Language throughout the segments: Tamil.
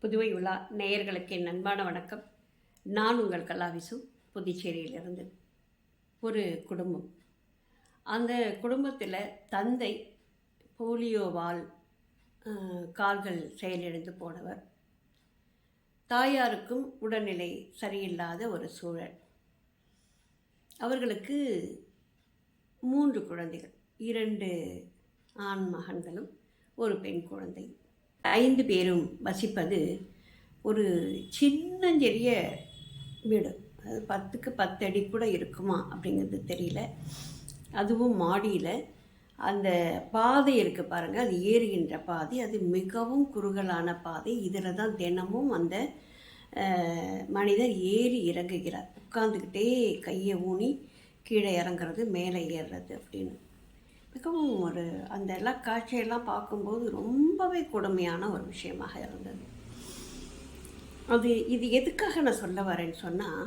புதுவை உலா நேயர்களுக்கு என் அன்பான வணக்கம். நான் உங்கள் கலாவிசு, புதுச்சேரியிலிருந்து. ஒரு குடும்பம். அந்த குடும்பத்தில் தந்தை போலியோவால் கால்கள் செயலிழந்து போனவர். தாயாருக்கும் உடல்நிலை சரியில்லாத ஒரு சூழல். அவர்களுக்கு 3 குழந்தைகள், 2 ஆண் மகன்களும் ஒரு பெண் குழந்தை. 5 பேரும் வசிப்பது ஒரு சின்னஞ்சிறிய வீடு. அது 10க்கு 10 அடி கூட இருக்குமா அப்படிங்கிறது தெரியல. அதுவும் மாடியில். அந்த பாதை இருக்குது பாருங்கள், அது ஏறுகின்ற பாதை. அது மிகவும் குறுகலான பாதை. இதில் தான் தினமும் அந்த மனிதர் ஏறி இறங்குகிறார். உட்காந்துக்கிட்டே கையை ஊனி கீழே இறங்குறது, மேலே ஏறுறது அப்படின்னு. மிகவும் அந்த எல்லாம் காட்சியெல்லாம் பார்க்கும்போது ரொம்பவே கொடுமையான ஒரு விஷயமாக இருந்தது. இது எதுக்காக நான் சொல்ல வரேன்னு சொன்னால்,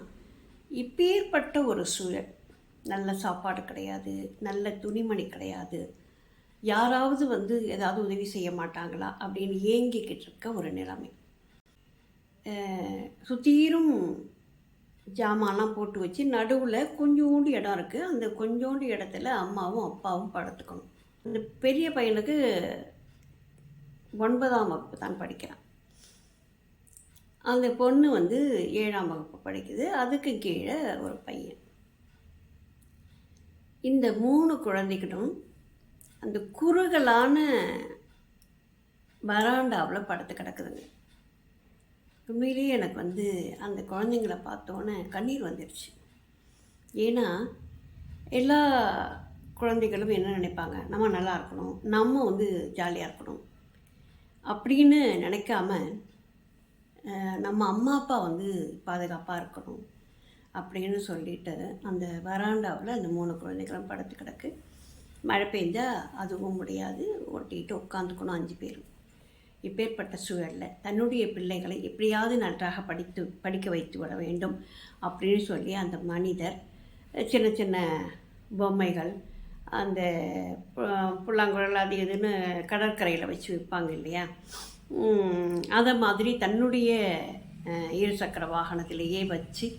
இப்பேற்பட்ட ஒரு சூழல், நல்ல சாப்பாடு கிடையாது, நல்ல துணிமணி கிடையாது, யாராவது ஏதாவது உதவி செய்ய மாட்டாங்களா அப்படின்னு ஏங்கிக்கிட்டு இருக்க ஒரு நிலைமை. சுத்தீரும் ஜாமான்லாம் போட்டு வச்சு நடுவில் கொஞ்சோண்டு இடம் இருக்குது. அந்த கொஞ்சோண்டு இடத்துல அம்மாவும் அப்பாவும் படுத்துக்கணும். அந்த பெரிய பையனுக்கு 9ஆம் வகுப்பு தான் படிக்கிறான். அந்த பொண்ணு 7ஆம் வகுப்பு படிக்குது. அதுக்கு கீழே ஒரு பையன். இந்த 3 குழந்தைகளும் அந்த குறுகலான வராண்டாவில் படுத்து கிடக்குதுங்க. உண்மையிலேயே எனக்கு அந்த குழந்தைங்கள பார்த்தோன்னே கண்ணீர் வந்துடுச்சு. ஏன்னா எல்லா குழந்தைகளும் என்ன நினைப்பாங்க, நம்ம நல்லா இருக்கணும், நம்ம ஜாலியாக இருக்கணும் அப்படின்னு நினைக்காம, நம்ம அம்மா அப்பா பாதுகாப்பாக இருக்கணும் அப்படின்னு சொல்லிட்டு அந்த வராண்டாவில் அந்த 3 குழந்தைகளும் படுத்து கிடக்கு. மழை பெஞ்சால் அதுவும் முடியாது, ஒட்டிகிட்டு உட்காந்துக்கணும் 5 பேரும். இப்பேற்பட்ட சூழலில் தன்னுடைய பிள்ளைகளை எப்படியாவது நன்றாக படிக்க வைத்து விட வேண்டும் அப்படின்னு சொல்லி அந்த மனிதர் சின்ன சின்ன பொம்மைகள், அந்த புல்லாங்குழல் அது எதுன்னு கடற்கரையில் வச்சு விற்பாங்க இல்லையா, அதை மாதிரி தன்னுடைய இருசக்கர வாகனத்திலேயே வச்சு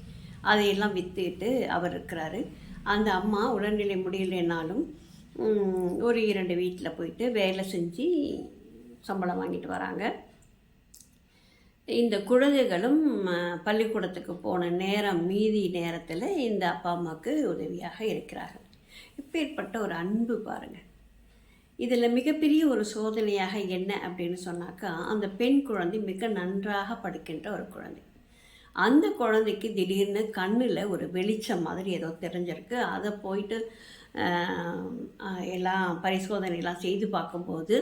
அதையெல்லாம் விற்றுட்டு அவர் இருக்கிறாரு. அந்த அம்மா உடல்நிலை முடியலைன்னாலும் ஒரு 2 வீட்டில் போயிட்டு வேலை செஞ்சு சம்பளம் வாங்கிட்டு வராங்க. இந்த குழந்தைகளும் பள்ளிக்கூடத்துக்கு போன மீதி நேரத்தில் இந்த அப்பா அம்மாவுக்கு உதவியாக இருக்கிறார்கள். இப்பேற்பட்ட ஒரு அன்பு பாருங்கள். இதில் மிகப்பெரிய ஒரு சோதனையாக என்ன அப்படின்னு சொன்னாக்கா, அந்த பெண் குழந்தை மிக நன்றாக படிக்கின்ற ஒரு குழந்தை. அந்த குழந்தைக்கு திடீர்னு கண்ணில் ஒரு வெளிச்சம் மாதிரி ஏதோ தெரிஞ்சிருக்கு. அதை போயிட்டு எல்லாம் பரிசோதனைலாம் செய்து பார்க்கும்போது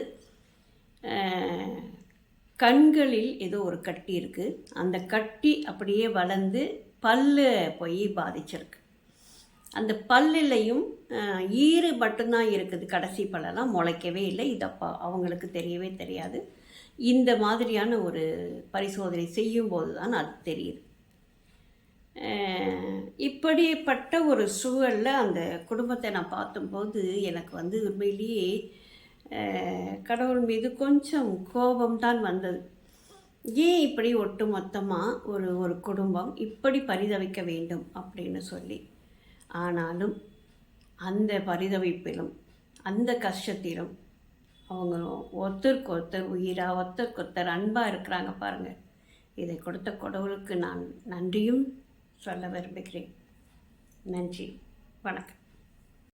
கண்களில் ஏதோ ஒரு கட்டி இருக்குது. அந்த கட்டி அப்படியே வளர்ந்து பல்லு போய் பாதிச்சிருக்கு. அந்த பல்லுலையும் ஈறு மட்டும்தான் இருக்குது, கடைசி பல்லெல்லாம் முளைக்கவே இல்லை. இது அவங்களுக்கு தெரியவே தெரியாது. இந்த மாதிரியான ஒரு பரிசோதனை செய்யும்போது தான் அது தெரியுது. இப்படிப்பட்ட ஒரு சூழலில் அந்த குடும்பத்தை நான் பார்க்கும்போது எனக்கு உண்மையிலேயே கடவுள் மீது கொஞ்சம் கோபம்தான் வந்தது. ஏன் இப்படி ஒட்டு மொத்தமாக ஒரு குடும்பம் இப்படி பரிதவிக்க வேண்டும் அப்படின்னு சொல்லி. ஆனாலும் அந்த பரிதவிப்பிலும் அந்த கஷ்டத்திலும் அவங்க ஒருத்தருக்கு ஒருத்தர் உயிராக, ஒருத்தருக்கு ஒருத்தர் அன்பாக இருக்கிறாங்க பாருங்கள். இதை கொடுத்த கடவுளுக்கு நான் நன்றியும் சொல்ல விரும்புகிறேன். நன்றி, வணக்கம்.